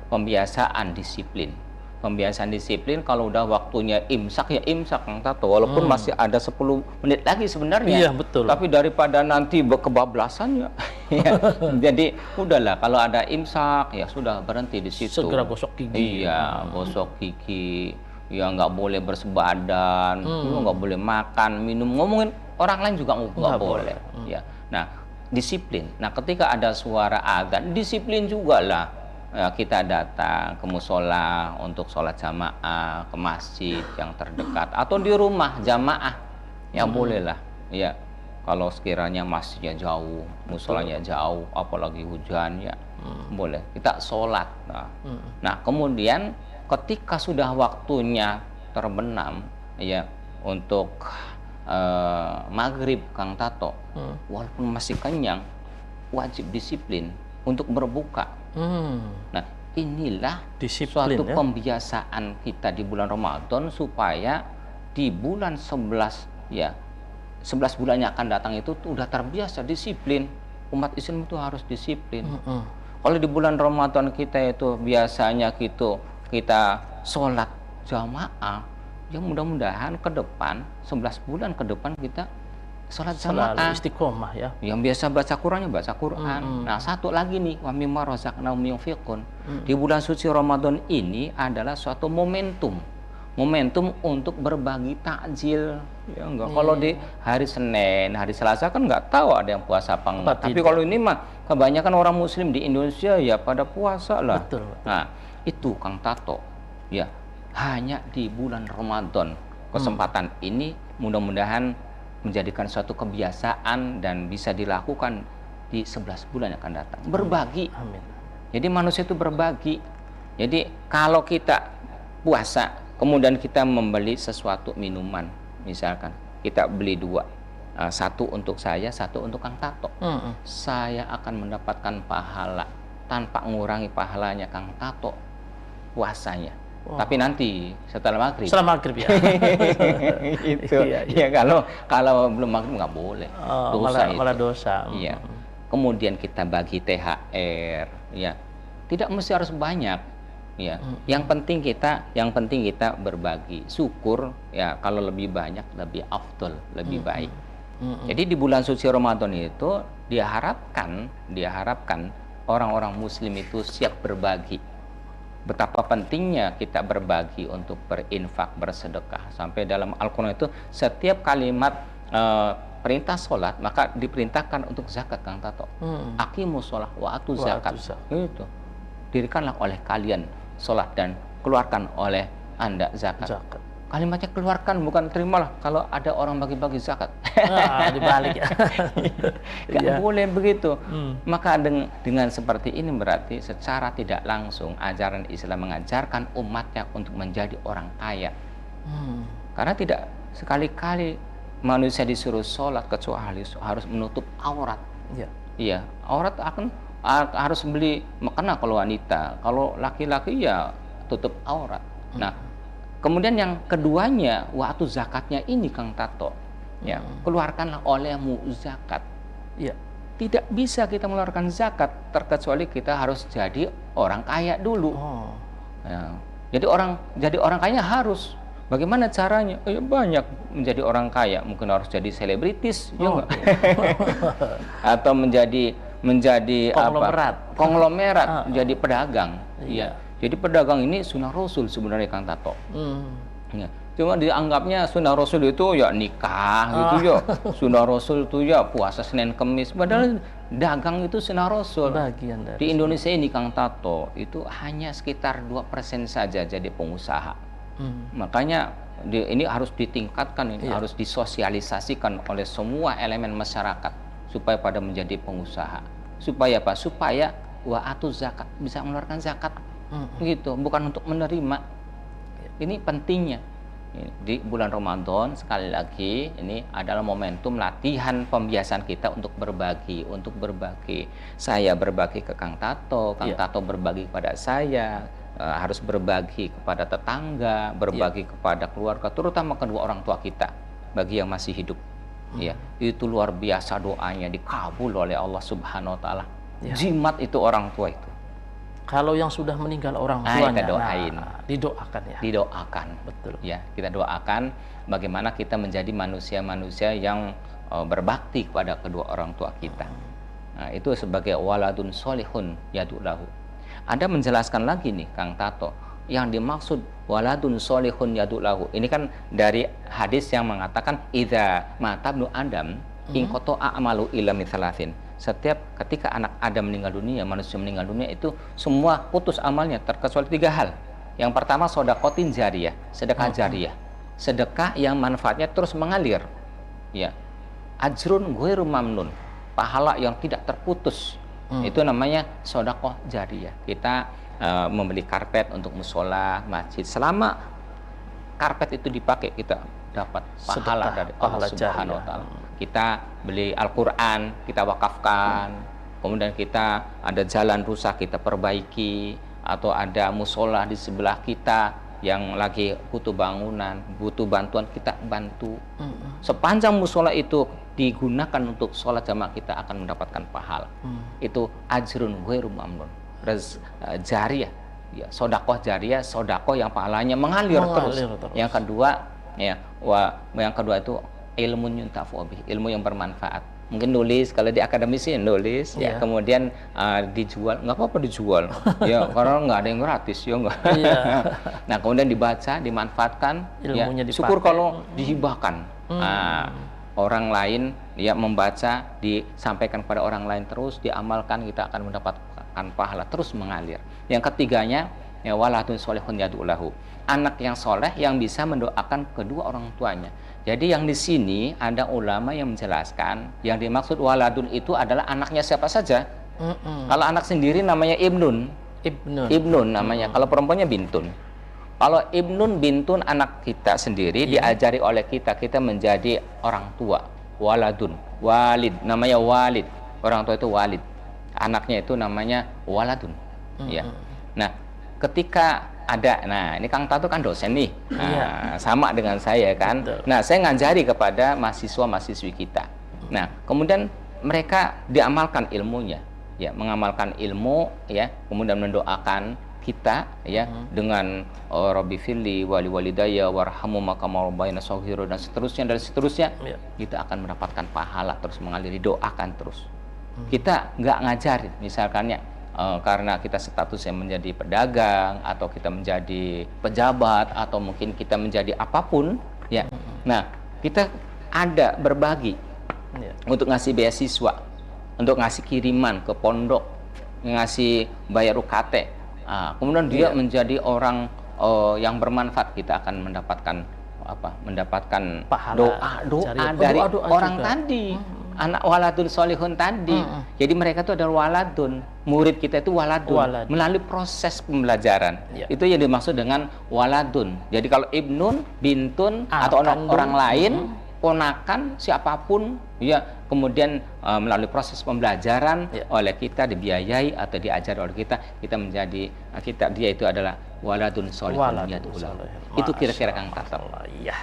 S2: pembiasaan disiplin. Pembiasaan disiplin, kalau udah waktunya imsak ya imsak Kang Tato, walaupun masih ada 10 menit lagi sebenarnya.
S1: Iya, betul.
S2: Tapi daripada nanti kebablasan ya. Ya. Jadi udahlah, kalau ada imsak ya sudah berhenti di situ.
S1: Segera gosok gigi.
S2: Iya, gosok gigi. Ya nggak boleh bersebadan, nggak boleh makan, minum, ngomongin orang lain juga nggak boleh. Ya. Nah, disiplin. Nah, ketika ada suara adzan, disiplin juga lah. Ya, kita datang ke musola untuk sholat jamaah, ke masjid yang terdekat atau di rumah jamaah, ya bolehlah. Ya, kalau sekiranya masjidnya jauh, musolanya jauh, apalagi hujan ya boleh kita sholat. Nah, kemudian ketika sudah waktunya terbenam, ya untuk maghrib Kang Tato, walaupun masih kenyang, wajib disiplin untuk berbuka. Nah, inilah
S1: disiplin,
S2: suatu pembiasaan kita di bulan Ramadan supaya di bulan 11 ya 11 bulan yang akan datang itu udah terbiasa disiplin. Umat Islam itu harus disiplin. Kalau di bulan Ramadan kita itu biasanya kita sholat jamaah, ya mudah-mudahan ke depan 11 bulan ke depan kita sholat jamaah,
S1: istiqomah ya.
S2: Yang biasa baca Qurannya baca Quran. Nah, satu lagi nih, wa mimma razaqnahum yunfiqun. Di bulan suci Ramadan ini adalah suatu momentum untuk berbagi takjil. Ya enggak. Kalau di hari Senin, hari Selasa kan nggak tahu ada yang puasa apa enggak. Tapi kalau ini mah kebanyakan orang muslim di Indonesia ya pada puasa lah.
S1: Betul.
S2: Nah, itu Kang Tato. Ya, hanya di bulan Ramadan kesempatan ini mudah-mudahan menjadikan suatu kebiasaan dan bisa dilakukan di 11 bulan yang akan datang. Berbagi.
S1: Amin.
S2: Jadi manusia itu berbagi. Jadi kalau kita puasa, kemudian kita membeli sesuatu minuman, misalkan kita beli 2, satu untuk saya, satu untuk Kang Tato. Saya akan mendapatkan pahala tanpa mengurangi pahalanya Kang Tato puasanya. Tapi nanti setelah maghrib.
S1: Setelah maghrib ya.
S2: Itu. Ya kalau belum maghrib nggak boleh.
S1: Malah dosa.
S2: Iya. Kemudian kita bagi THR. Ya. Tidak mesti harus banyak. Ya. Yang penting kita berbagi. Syukur ya kalau lebih banyak lebih afdol, lebih baik. Jadi di bulan suci Ramadan itu diharapkan orang-orang muslim itu siap berbagi. Betapa pentingnya kita berbagi untuk berinfak, bersedekah. Sampai dalam Al-Quran itu setiap kalimat perintah sholat maka diperintahkan untuk zakat Kang Tato. Aqimus sholat wa atu zakat. Itu dirikanlah oleh kalian sholat dan keluarkan oleh Anda zakat. kalimatnya keluarkan, bukan terimalah kalau ada orang bagi-bagi zakat.
S1: Dibalik ya.
S2: Nggak
S1: Iya.
S2: boleh begitu.
S1: Hmm.
S2: Maka dengan seperti ini berarti secara tidak langsung ajaran Islam mengajarkan umatnya untuk menjadi orang kaya.
S1: Hmm.
S2: Karena tidak sekali-kali manusia disuruh sholat kecuali harus menutup aurat.
S1: Iya.
S2: Iya, aurat harus beli mukena kalau wanita. Kalau laki-laki ya tutup aurat. Nah, kemudian yang keduanya, waktu zakatnya ini Kang Tato, ya, keluarkanlah olehmu zakat.
S1: Iya.
S2: Tidak bisa kita mengeluarkan zakat terkecuali kita harus jadi orang kaya dulu.
S1: Oh.
S2: Ya. Jadi orang kaya harus. Bagaimana caranya? Banyak menjadi orang kaya. Mungkin harus jadi selebritis, ya nggak? Atau menjadi
S1: Konglomerat.
S2: Konglomerat, jadi pedagang.
S1: Iya.
S2: Ya. Jadi pedagang ini sunnah Rasul sebenarnya Kang Tato. Ya. Cuma dianggapnya sunnah Rasul itu ya nikah gitu ya. Sunnah Rasul itu ya puasa Senin Kemis. Padahal dagang itu sunnah Rasul.
S1: Bagian dari
S2: Di Indonesia ini Kang Tato itu hanya sekitar 2% saja jadi pengusaha. Makanya ini harus ditingkatkan, ini harus disosialisasikan oleh semua elemen masyarakat supaya pada menjadi pengusaha. Supaya apa? Supaya wa'atu zakat, bisa mengeluarkan zakat. Gitu, bukan untuk menerima. Ini pentingnya. Di bulan Ramadan sekali lagi ini adalah momentum latihan pembiasaan kita untuk berbagi, Saya berbagi ke Kang Tato, Kang Tato berbagi kepada saya, harus berbagi kepada tetangga, berbagi kepada keluarga, terutama kedua orang tua kita bagi yang masih hidup. Ya, itu luar biasa doanya dikabul oleh Allah Subhanahu wa taala. Jimat itu orang tua itu.
S1: Kalau yang sudah meninggal orang tuanya,
S2: kita doain.
S1: Didoakan ya.
S2: Didoakan.
S1: Betul.
S2: Ya, kita doakan bagaimana kita menjadi manusia-manusia yang berbakti kepada kedua orang tua kita. Nah, itu sebagai waladun solihun yadulahu. Anda menjelaskan lagi nih Kang Tato, yang dimaksud waladun solihun yadulahu. Ini kan dari hadis yang mengatakan idza mata ibnu Adam ingkoto a'malu illa mitsalasin. Setiap ketika anak Adam meninggal dunia, manusia meninggal dunia itu semua putus amalnya terkecuali 3 hal. Yang pertama sodakotin jariyah, sedekah jariyah, sedekah yang manfaatnya terus mengalir. Ya, ajrun ghairu mamnun, pahala yang tidak terputus. Itu namanya sodakoh jariyah. Kita membeli karpet untuk musola, masjid. Selama karpet itu dipakai, kita dapat pahala dari Allah Subhanahu wa taala. Kita beli Al-Qur'an, kita wakafkan. Kemudian kita ada jalan rusak, kita perbaiki, atau ada musola di sebelah kita yang lagi butuh bangunan, butuh bantuan, kita bantu. Sepanjang musola itu digunakan untuk sholat jamaah, kita akan mendapatkan pahala. Itu ajrun ghairu mamnun. Jariyah, ya, sodakoh jariyah, sodakoh yang pahalanya mengalir terus. Yang kedua, yang kedua itu ilmu yuntafa'u bih, ilmu yang bermanfaat. Mungkin nulis, kalau di akademisi nulis, ya, kemudian dijual, nggak apa-apa dijual, ya, karena nggak ada yang gratis, ya nggak. Nah, kemudian dibaca, dimanfaatkan, ilmunya dipakai. Syukur kalau dihibahkan. Orang lain ya membaca, disampaikan kepada orang lain, terus diamalkan, kita akan mendapatkan pahala terus mengalir. Yang ketiganya, ya, waladun solehun yadulahu, anak yang soleh yang bisa mendoakan kedua orang tuanya. Jadi yang di sini ada ulama yang menjelaskan yang dimaksud waladun itu adalah anaknya siapa saja. Kalau anak sendiri namanya ibnun namanya. Kalau perempuannya bintun. Kalau ibnun bintun anak kita sendiri, diajari oleh kita menjadi orang tua. Waladun, walid, namanya walid. Orang tua itu walid. Anaknya itu namanya waladun. Ya. Nah, ketika ada, nah ini Kang Tato kan dosen nih, sama dengan saya kan. Nah, saya ngajari kepada mahasiswa-mahasiswi kita. Nah, kemudian mereka diamalkan ilmunya, ya, mengamalkan ilmu, ya, kemudian mendoakan kita, ya, dengan Rabbi firli wali walidayya warhamu makama rabbayana shaghira dan seterusnya, kita akan mendapatkan pahala terus mengalir, doakan terus. Kita nggak ngajarin, misalkannya karena kita statusnya menjadi pedagang atau kita menjadi pejabat atau mungkin kita menjadi apapun, ya. Nah, kita ada berbagi untuk ngasih beasiswa, untuk ngasih kiriman ke pondok, ngasih bayar UKT. Kemudian dia menjadi orang yang bermanfaat, kita akan mendapatkan mendapatkan
S1: Pahala,
S2: doa
S1: jariah.
S2: dari
S1: Doa-doa
S2: orang
S1: juga.
S2: tadi, anak waladun solihun tadi. Jadi mereka itu adalah waladun, murid kita itu waladun,
S1: Waladun.
S2: melalui proses pembelajaran.
S1: Ya.
S2: Itu yang dimaksud dengan waladun. Jadi kalau ibnun, bintun, atau
S1: Kandung.
S2: orang lain, ponakan, siapapun, ya kemudian melalui proses pembelajaran
S1: Ya.
S2: oleh kita, dibiayai atau diajar oleh kita menjadi dia itu adalah waladun solihun
S1: Waladun
S2: yad'u lahu.
S1: solihun.
S2: Itu kira-kira
S1: Masya
S2: Kang Tato.
S1: Allah. Iya.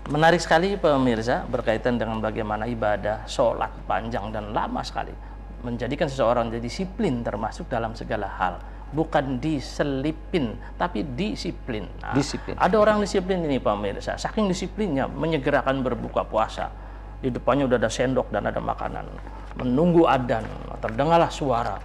S1: Menarik sekali pemirsa berkaitan dengan bagaimana ibadah sholat panjang dan lama sekali menjadikan seseorang jadi disiplin termasuk dalam segala hal, bukan diselipin tapi disiplin. Nah,
S2: Disiplin.
S1: ada orang disiplin ini pemirsa, saking disiplinnya menyegerakan berbuka puasa, di depannya udah ada sendok dan ada makanan, menunggu adzan, terdengarlah suara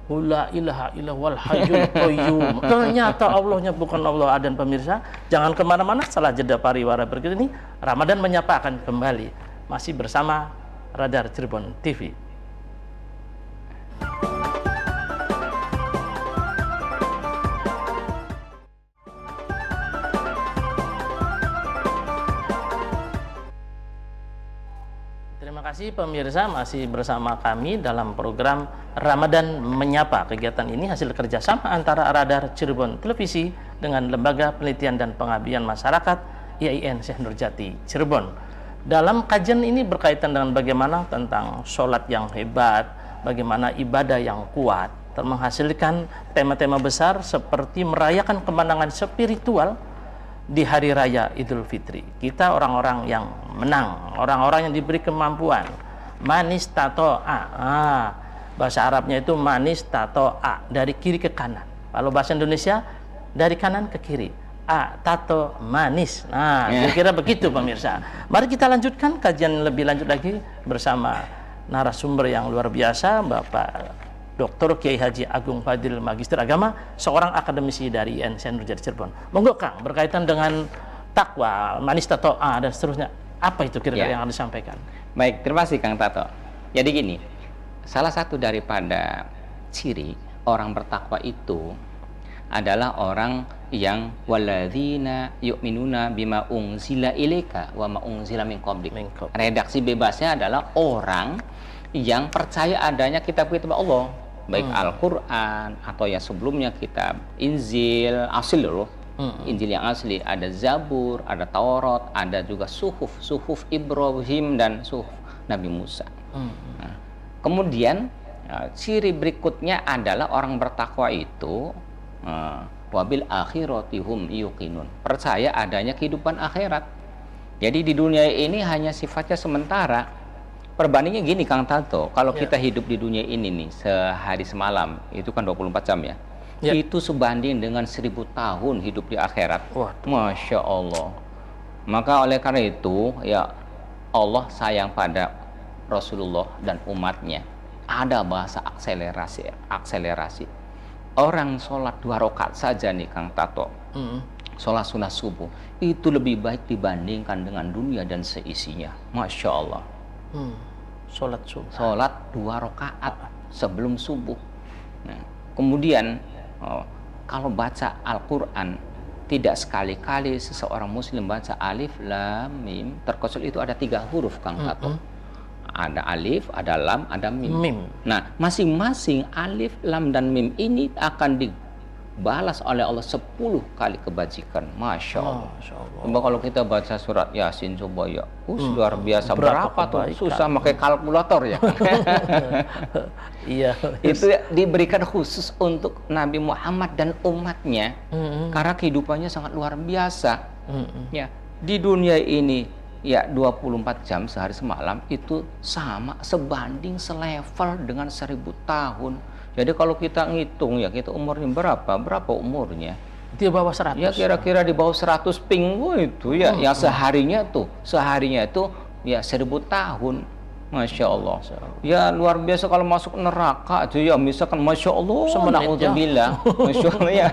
S1: La ilaha illallahul hayyul qayyum. Ternyata Allahnya bukan Allah dan pemirsa. Jangan kemana-mana, setelah jeda pariwara berikut ini Ramadan Menyapa akan kembali. Masih bersama Radar Cirebon TV. Terima kasih pemirsa, masih bersama kami dalam program Ramadan Menyapa. Kegiatan ini hasil kerjasama antara Radar Cirebon Televisi dengan Lembaga Penelitian dan Pengabdian Masyarakat IAIN Syekh Nurjati Cirebon. Dalam kajian ini berkaitan dengan bagaimana tentang sholat yang hebat, bagaimana ibadah yang kuat, menghasilkan tema-tema besar seperti merayakan kemenangan spiritual di hari raya Idul Fitri. Kita orang-orang yang menang, orang-orang yang diberi kemampuan. Manis tato'a. Bahasa Arabnya itu manis tato'a, dari kiri ke kanan. Kalau bahasa Indonesia dari kanan ke kiri. Tato manis. Nah, kira-kira begitu pemirsa. Mari kita lanjutkan kajian lebih lanjut lagi bersama narasumber yang luar biasa, Bapak Dr. Kiai Haji Agung Fadil Magister Agama, seorang akademisi dari IAIN Syekh Nurjati Cirebon. Monggo Kang, berkaitan dengan takwa, manis tato'a dan seterusnya. Apa itu kira-kira yang harus disampaikan?
S2: Baik, terima kasih Kang Tato. Jadi gini, salah satu daripada ciri orang bertakwa itu adalah orang yang walladzina yu'minuna bima unzila ilaika wa ma unzila min qablik. Redaksi bebasnya adalah orang yang percaya adanya kitab-kitab Allah, baik Al-Qur'an atau yang sebelumnya kitab Injil asli loh. Injil yang asli, ada Zabur, ada Taurat, ada juga suhuf Ibrahim dan suhuf Nabi Musa. Nah, kemudian ciri berikutnya adalah orang bertakwa itu wabil akhirati hum yuqinun, percaya adanya kehidupan akhirat. Jadi di dunia ini hanya sifatnya sementara. Perbandingannya gini Kang Tato, kalau kita hidup di dunia ini nih sehari semalam, itu kan 24 jam ya. Itu sebanding dengan 1000 tahun hidup di akhirat. Masya Allah. Maka oleh karena itu ya Allah sayang pada Rasulullah dan umatnya. Ada bahasa akselerasi. Orang sholat 2 rakaat saja nih Kang Tato, sholat sunnah subuh itu lebih baik dibandingkan dengan dunia dan seisinya. Masya Allah.
S1: Sholat subuh,
S2: sholat 2 rakaat sebelum subuh. Nah, kemudian kalau baca Al-Quran, tidak sekali-kali seseorang muslim baca alif lam mim, terkecuali itu ada 3 huruf Kang Tato. Ada alif, ada lam, ada mim. Nah, masing-masing alif, lam, dan mim ini akan dibalas oleh Allah 10 kali kebajikan. Masya Allah. Coba kalau kita baca surat Yasin coba ya, luar biasa. Berapa tuh? Susah pakai kalkulator ya. Iya. Itu diberikan khusus untuk Nabi Muhammad dan umatnya, karena kehidupannya sangat luar biasa. Ya, di dunia ini ya 24 jam sehari semalam itu sama, sebanding selevel dengan 1000 tahun. Jadi kalau kita ngitung ya, kita umurnya berapa umurnya?
S1: Di bawah 100.
S2: Ya kira-kira di bawah 100 pinggu itu ya, yang seharinya itu ya 1000 tahun. Masya Allah. Ya luar biasa kalau masuk neraka aja ya, misalkan Masya Allah, naudzubillah. Masya Allah ya.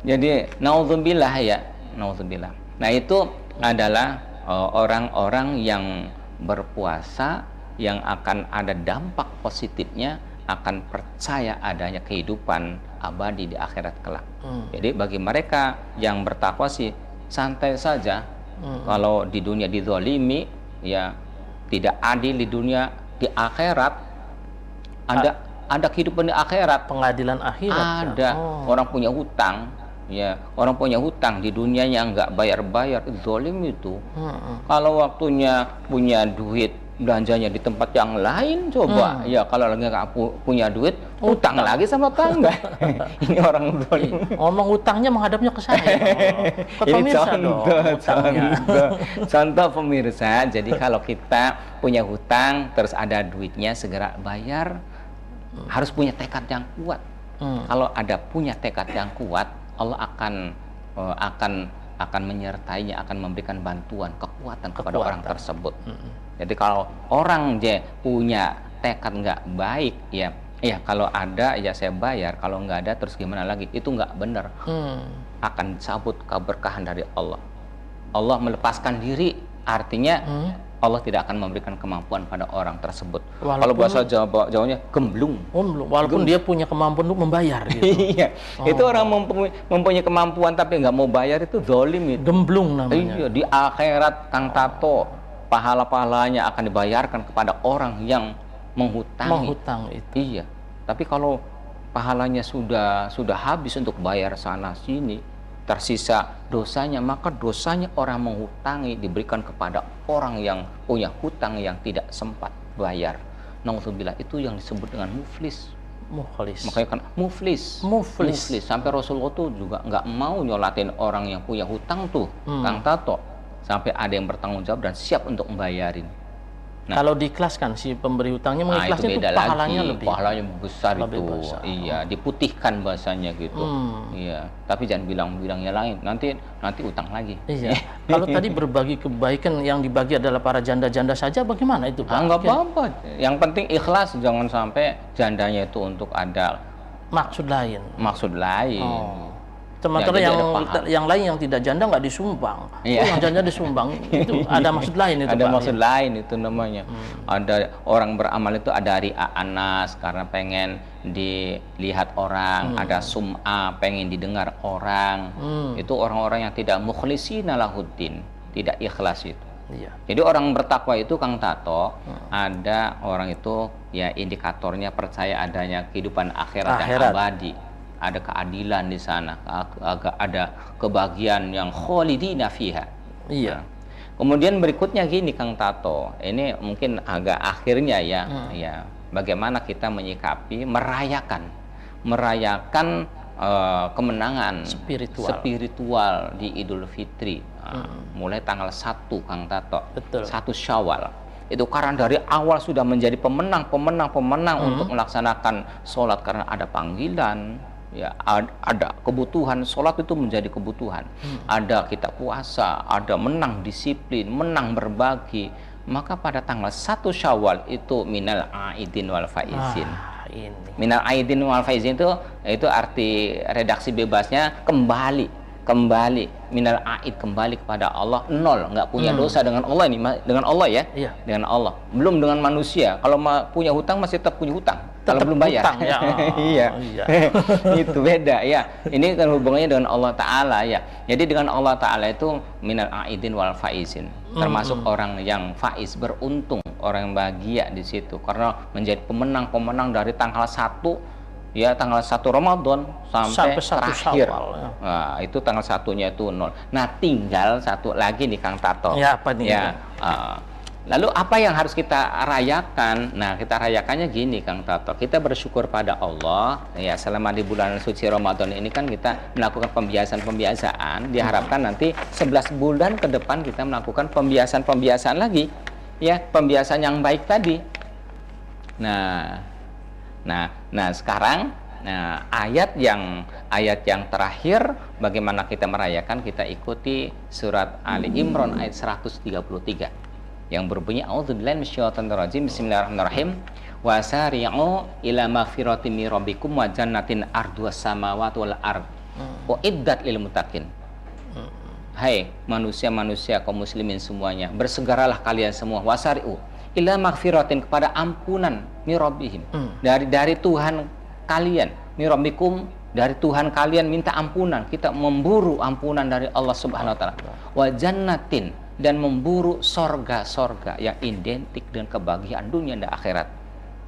S2: Jadi naudzubillah ya, naudzubillah. Nah itu adalah orang-orang yang berpuasa yang akan ada dampak positifnya akan percaya adanya kehidupan abadi di akhirat kelak. Jadi bagi mereka yang bertakwa sih santai saja. Kalau di dunia dizalimi, ya tidak adil di dunia, di akhirat ada kehidupan di akhirat.
S1: Pengadilan akhirat.
S2: Ada orang punya hutang, ya orang punya hutang di dunianya nggak bayar-bayar, zalim itu. Kalau waktunya punya duit, belanjanya di tempat yang lain, coba ya kalau lagi nggak punya duit, utang lagi sama tangga. Ini orang zalim.
S1: Ngomong utangnya menghadapnya ke saya. Ke
S2: Ini
S1: pemirsa dong utangnya.
S2: Contoh pemirsa, jadi kalau kita punya hutang terus ada duitnya, segera bayar. Harus punya tekad yang kuat. Kalau ada punya tekad yang kuat, Allah akan menyertainya, akan memberikan bantuan, kekuatan kepada orang tersebut. Jadi kalau orang dia punya tekad nggak baik, ya kalau ada ya saya bayar, kalau nggak ada terus gimana lagi, itu nggak benar. Akan cabut keberkahan dari Allah. Allah melepaskan diri, artinya Allah tidak akan memberikan kemampuan pada orang tersebut. Kalau bahasa Jawanya gemblung.
S1: Walaupun dia punya kemampuan untuk membayar gitu.
S2: Iya. Itu orang mempunyai kemampuan tapi nggak mau bayar, itu zalim itu.
S1: Gemblung namanya.
S2: Iya, di akhirat Kang Tato pahala-pahalanya akan dibayarkan kepada orang yang
S1: menghutang itu.
S2: Iya. Tapi kalau pahalanya sudah habis untuk bayar sana sini, tersisa dosanya, maka dosanya orang menghutangi diberikan kepada orang yang punya hutang yang tidak sempat bayar. Nauzubillah, itu yang disebut dengan muflis. Makanya kan muflis. Sampai Rasulullah tuh juga nggak mau nyolatin orang yang punya hutang tuh, Kang Tato, sampai ada yang bertanggung jawab dan siap untuk membayarin.
S1: Nah, kalau diikhlaskan si pemberi hutangnya, mengikhlasnya itu pahalanya
S2: pahalanya besar itu.
S1: besar.
S2: Iya, diputihkan bahasanya gitu. Iya, tapi jangan bilang yang lain, nanti utang lagi.
S1: Iya. Kalau tadi berbagi kebaikan yang dibagi adalah para janda-janda saja, bagaimana itu Pak?
S2: Enggak apa-apa. Yang penting ikhlas, jangan sampai jandanya itu untuk ada
S1: maksud lain. Sementara yang lain yang tidak janda nggak disumbang. Yang janda disumbang itu ada maksud lain itu.
S2: Ada maksud lain itu namanya. Ada orang beramal itu ada ri'a anas karena pengen dilihat orang, ada sum'a pengen didengar orang. Itu orang-orang yang tidak mukhlishina lahuddin, tidak ikhlas itu.
S1: Iya.
S2: Jadi orang bertakwa itu Kang Tato, ada orang itu ya indikatornya percaya adanya kehidupan akhirat. Yang abadi. Ada keadilan di sana, ada kebahagiaan yang kholidina fiha.
S1: Iya.
S2: Kemudian berikutnya gini Kang Tato, ini mungkin agak akhirnya ya, bagaimana kita menyikapi merayakan kemenangan spiritual di Idul Fitri, mulai tanggal 1 Kang Tato, 1 Syawal. Itu karena dari awal sudah menjadi pemenang untuk melaksanakan sholat karena ada panggilan. Ya, ada kebutuhan, sholat itu menjadi kebutuhan. Ada kita puasa, ada menang disiplin, menang berbagi. Maka pada tanggal 1 Syawal itu minal aidin wal faizin. Minal aidin wal faizin itu arti redaksi bebasnya kembali minal aid, kembali kepada Allah, nol, nggak punya dosa dengan Allah ini, dengan Allah ya, dengan Allah, belum dengan manusia. Kalau punya hutang masih tetap punya hutang, kalau belum bayar. Iya. Itu beda ya. Ini kan hubungannya dengan Allah Ta'ala ya. Jadi dengan Allah Ta'ala itu minal aidin wal faizin, termasuk orang yang faiz, beruntung, orang yang bahagia di situ karena menjadi pemenang dari tanggal 1 ya, tanggal 1 Ramadan sampai terakhir. Nah, itu tanggal 1-nya itu 0. Nah, tinggal satu lagi nih Kang Tato.
S1: Ya, apa nih?
S2: Ya, lalu apa yang harus kita rayakan? Nah, kita rayakannya gini Kang Tato. Kita bersyukur pada Allah ya, selama di bulan suci Ramadan ini kan kita melakukan pembiasaan-pembiasaan. Diharapkan nanti 11 bulan ke depan kita melakukan pembiasaan-pembiasaan lagi. Ya, pembiasaan yang baik tadi. Nah, sekarang ayat yang terakhir bagaimana kita merayakan, kita ikuti surat Ali Imran ayat 133 yang berbunyi a'udzubillahi minasyaitonir rajim, bismillahirrahmanirrahim, wasari'u ila magfiratin min rabbikum wa jannatin arduhas samawati wal ard uiddat lil muttaqin. Hai manusia-manusia kaum muslimin semuanya, bersegeralah kalian semua, wasari'u, ila maghfiratin, kepada ampunan mirabbihim, dari Tuhan kalian, mirabbikum, dari Tuhan kalian minta ampunan, kita memburu ampunan dari Allah Subhanahu wa taala. Wa jannatin, dan memburu sorga-sorga yang identik dengan kebahagiaan dunia dan akhirat.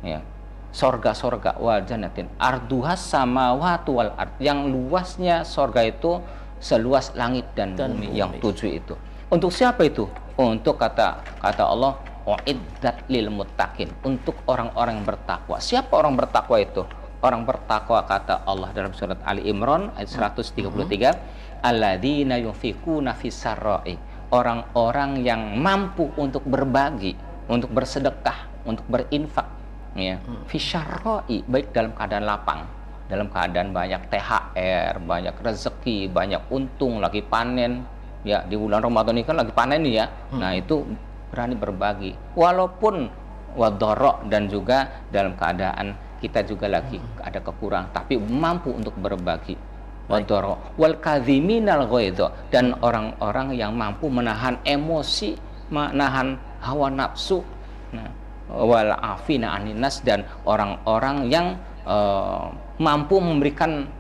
S2: Ya. Sorga-sorga, wa jannatin arduhas samawati wal ard, yang luasnya sorga itu seluas langit dan bumi yang 7 itu. Untuk siapa itu? Untuk kata Allah, uiddat lil muttaqin, untuk orang-orang yang bertakwa. Siapa orang bertakwa itu? Orang bertakwa, kata Allah dalam surat Ali Imran ayat 133, alladzina yunfikuna fis sarra'i, orang-orang yang mampu untuk berbagi, untuk bersedekah, untuk berinfak, ya, fis sarra'i, baik dalam keadaan lapang, dalam keadaan banyak THR, banyak rezeki, banyak untung, lagi panen, ya, di bulan Ramadan ini kan lagi panen nih ya. Nah, itu berani berbagi walaupun wadoro, dan juga dalam keadaan kita juga lagi ada kekurangan, tapi mampu untuk berbagi. Wadoro wal kadhiminal ghaidha, dan orang-orang yang mampu menahan emosi, menahan hawa nafsu. Nah, wal afina anin nas, dan orang-orang yang mampu memberikan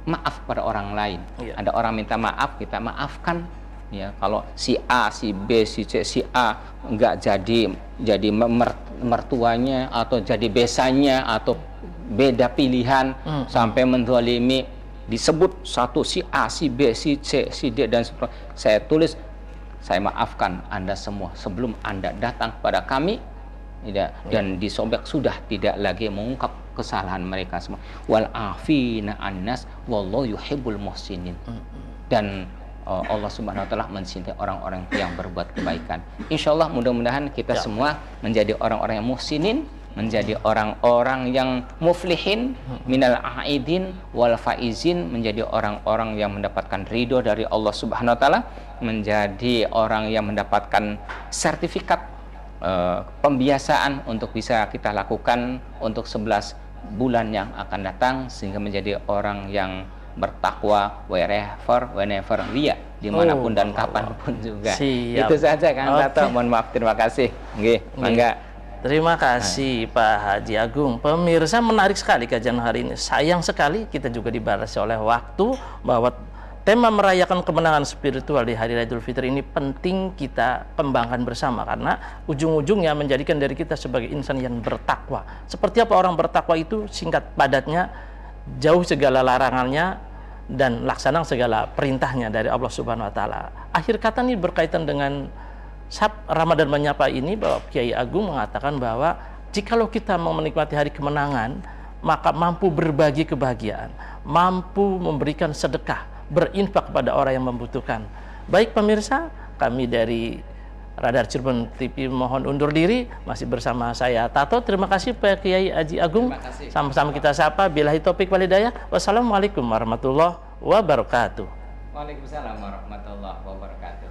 S2: maaf pada orang lain. Ada orang minta maaf, kita maafkan. Ya, kalau si A, si B, si C, si A enggak jadi mertuanya atau jadi besannya atau beda pilihan sampai menzalimi, disebut satu si A, si B, si C, si D dan seterusnya. Saya tulis, saya maafkan Anda semua sebelum Anda datang kepada kami. Dan disobek, sudah tidak lagi mengungkap kesalahan mereka semua. Wal afina annas wallahu yuhibbul muhsinin. Dan Allah Subhanahu wa taala mencintai orang-orang yang berbuat kebaikan. Insyaallah mudah-mudahan kita semua menjadi orang-orang yang muhsinin, menjadi orang-orang yang muflihin, minal aidin wal faizin, menjadi orang-orang yang mendapatkan ridho dari Allah Subhanahu wa taala, menjadi orang yang mendapatkan sertifikat pembiasaan untuk bisa kita lakukan untuk 11 bulan yang akan datang, sehingga menjadi orang yang bertakwa whenever we, dimanapun dan kapanpun juga.
S1: Siap.
S2: Itu saja Kang Tato. Mohon maaf, terima kasih. Nggih, mangga.
S1: Terima kasih Pak Haji Agung. Pemirsa, menarik sekali kajian hari ini. Sayang sekali kita juga dibatasi oleh waktu, bahwa tema merayakan kemenangan spiritual di Hari Raya Idul Fitri ini penting kita kembangkan bersama, karena ujung-ujungnya menjadikan diri kita sebagai insan yang bertakwa. Seperti apa orang bertakwa itu? Singkat padatnya, jauh segala larangannya dan laksanakan segala perintahnya dari Allah Subhanahu wa taala. Akhir kata ini berkaitan dengan Ramadan Menyapa ini, bahwa Kiai Agung mengatakan bahwa jikalau kita mau menikmati hari kemenangan, maka mampu berbagi kebahagiaan, mampu memberikan sedekah, berinfak kepada orang yang membutuhkan. Baik pemirsa, kami dari Radar Cirebon TV mohon undur diri. Masih bersama saya Tato. Terima kasih Pak Kiai Haji Agung. Sama-sama kita sapa. Billahi taufik wal hidayah. Wassalamualaikum warahmatullahi wabarakatuh.
S2: Waalaikumsalam warahmatullahi wabarakatuh.